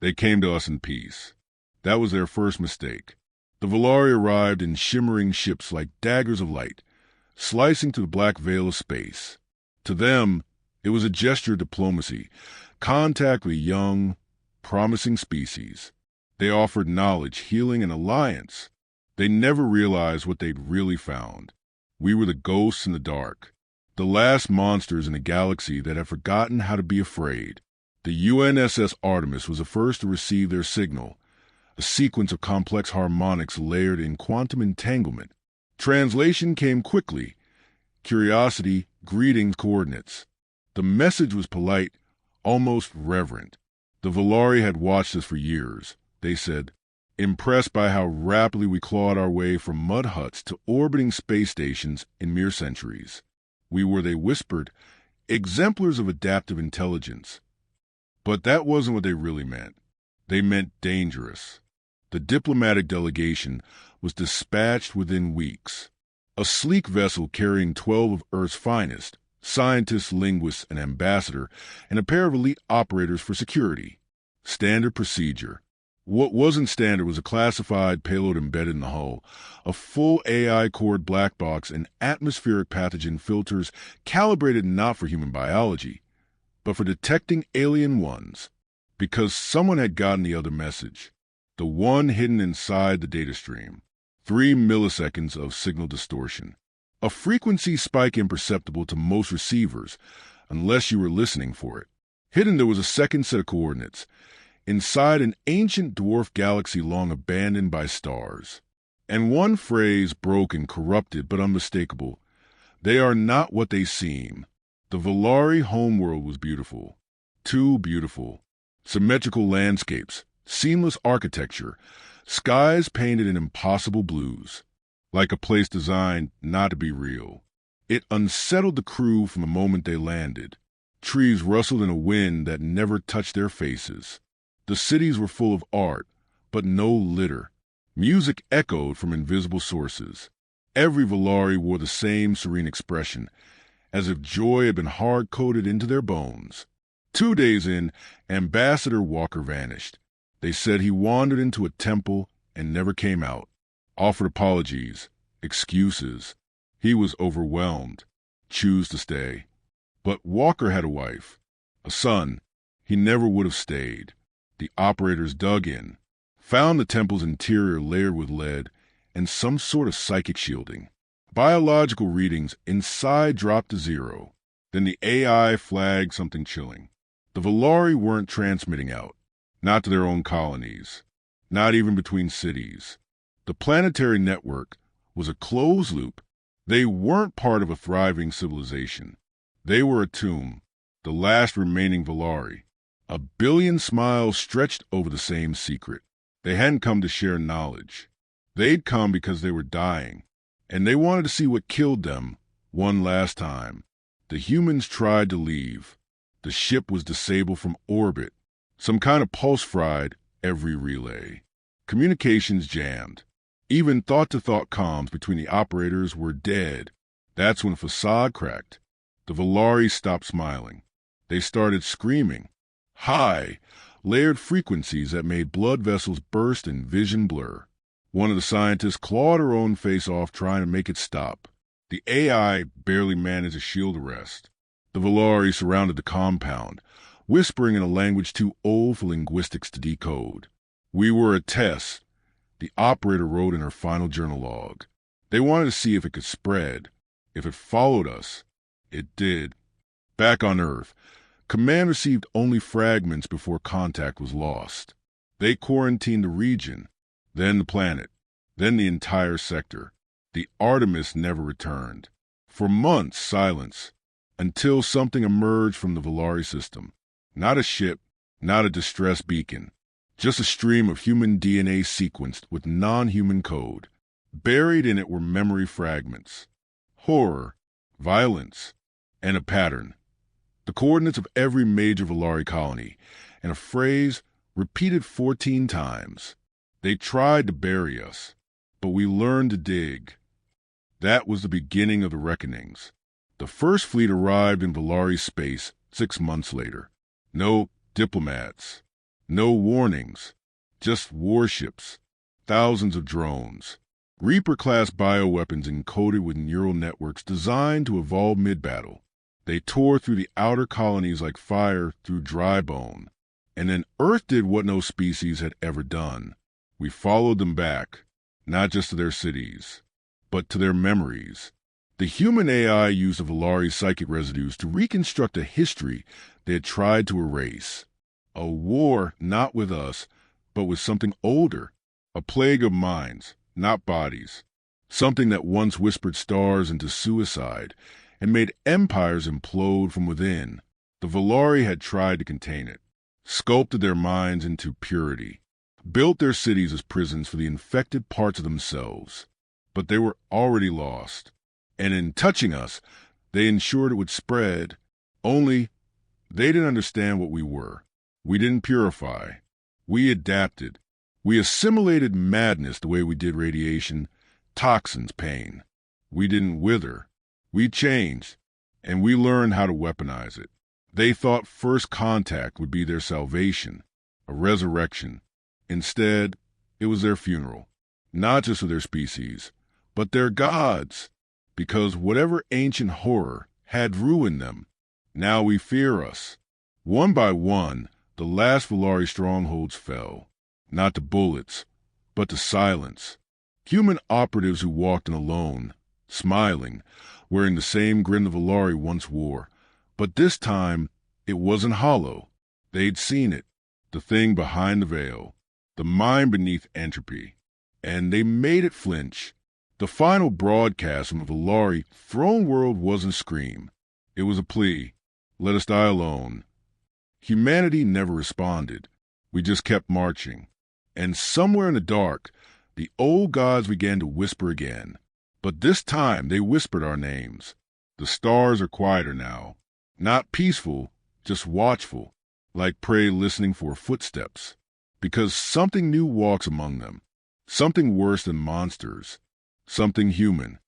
They came to us in peace. That was their first mistake. The Volari arrived in shimmering ships like daggers of light, slicing through the black veil of space. To them, it was a gesture of diplomacy, contact with a young, promising species. They offered knowledge, healing, and alliance. They never realized what they'd really found. We were the ghosts in the dark, the last monsters in a galaxy that had forgotten how to be afraid. The UNSS Artemis was the first to receive their signal, a sequence of complex harmonics layered in quantum entanglement. Translation came quickly. Curiosity, greetings, coordinates. The message was polite, almost reverent. The Volari had watched us for years, they said, impressed by how rapidly we clawed our way from mud huts to orbiting space stations in mere centuries. We were, they whispered, exemplars of adaptive intelligence. But that wasn't what they really meant. They meant dangerous. The diplomatic delegation was dispatched within weeks. A sleek vessel carrying 12 of Earth's finest, scientists, linguists, an ambassador, and a pair of elite operators for security. Standard procedure. What wasn't standard was a classified payload embedded in the hull, a full AI-cored black box, and atmospheric pathogen filters calibrated not for human biology, but for detecting alien ones, because someone had gotten the other message, the one hidden inside the data stream. 3 milliseconds of signal distortion, a frequency spike imperceptible to most receivers, unless you were listening for it. Hidden there was a second set of coordinates, inside an ancient dwarf galaxy long abandoned by stars. And one phrase, broken, corrupted, but unmistakable: they are not what they seem. The Volari homeworld was beautiful. Too beautiful. Symmetrical landscapes, seamless architecture, skies painted in impossible blues, like a place designed not to be real. It unsettled the crew from the moment they landed. Trees rustled in a wind that never touched their faces. The cities were full of art, but no litter. Music echoed from invisible sources. Every Volari wore the same serene expression, as if joy had been hard-coded into their bones. 2 days in, Ambassador Walker vanished. They said he wandered into a temple and never came out. Offered apologies, excuses. He was overwhelmed. Choose to stay. But Walker had a wife, a son. He never would have stayed. The operators dug in, found the temple's interior layered with lead and some sort of psychic shielding. Biological readings inside dropped to 0. Then the AI flagged something chilling. The Volari weren't transmitting out, not to their own colonies, not even between cities. The planetary network was a closed loop. They weren't part of a thriving civilization. They were a tomb, the last remaining Volari. 1 billion smiles stretched over the same secret. They hadn't come to share knowledge. They'd come because they were dying, and they wanted to see what killed them one last time. The humans tried to leave. The ship was disabled from orbit. Some kind of pulse fried every relay. Communications jammed. Even thought-to-thought comms between the operators were dead. That's when facade cracked. The Volari stopped smiling. They started screaming. High, layered frequencies that made blood vessels burst and vision blur. One of the scientists clawed her own face off trying to make it stop. The AI barely managed a shield arrest. The Volari surrounded the compound, whispering in a language too old for linguistics to decode. We were a test, the operator wrote in her final journal log. They wanted to see if it could spread, if it followed us. It did. Back on Earth, Command received only fragments before contact was lost. They quarantined the region, then the planet, then the entire sector. The Artemis never returned. For months, silence, until something emerged from the Volari system. Not a ship, not a distress beacon, just a stream of human DNA sequenced with non-human code. Buried in it were memory fragments, horror, violence, and a pattern. The coordinates of every major Volari colony, and a phrase repeated 14 times. They tried to bury us, but we learned to dig. That was the beginning of the reckonings. The first fleet arrived in Volari space 6 months later. No diplomats. No warnings, just warships, thousands of drones, Reaper-class bioweapons encoded with neural networks designed to evolve mid-battle. They tore through the outer colonies like fire through dry bone. And then Earth did what no species had ever done. We followed them back, not just to their cities, but to their memories. The human AI used the Valari's psychic residues to reconstruct a history they had tried to erase. A war not with us, but with something older. A plague of minds, not bodies. Something that once whispered stars into suicide and made empires implode from within. The Valari had tried to contain it, sculpted their minds into purity, built their cities as prisons for the infected parts of themselves. But they were already lost. And in touching us, they ensured it would spread. Only they didn't understand what we were. We didn't purify. We adapted. We assimilated madness the way we did radiation, toxins, pain. We didn't wither. We changed, and we learned how to weaponize it. They thought first contact would be their salvation, a resurrection. Instead, it was their funeral, not just of their species, but their gods. Because whatever ancient horror had ruined them, now we fear us. One by one, the last Valari strongholds fell, not to bullets, but to silence. Human operatives who walked in alone, smiling, wearing the same grin the Valari once wore. But this time, it wasn't hollow. They'd seen it, the thing behind the veil, the mind beneath entropy. And they made it flinch. The final broadcast from the Valari throne world wasn't a scream. It was a plea. Let us die alone. Humanity never responded. We just kept marching. And somewhere in the dark, the old gods began to whisper again. But this time they whispered our names. The stars are quieter now. Not peaceful, just watchful, like prey listening for footsteps. Because something new walks among them. Something worse than monsters. Something human.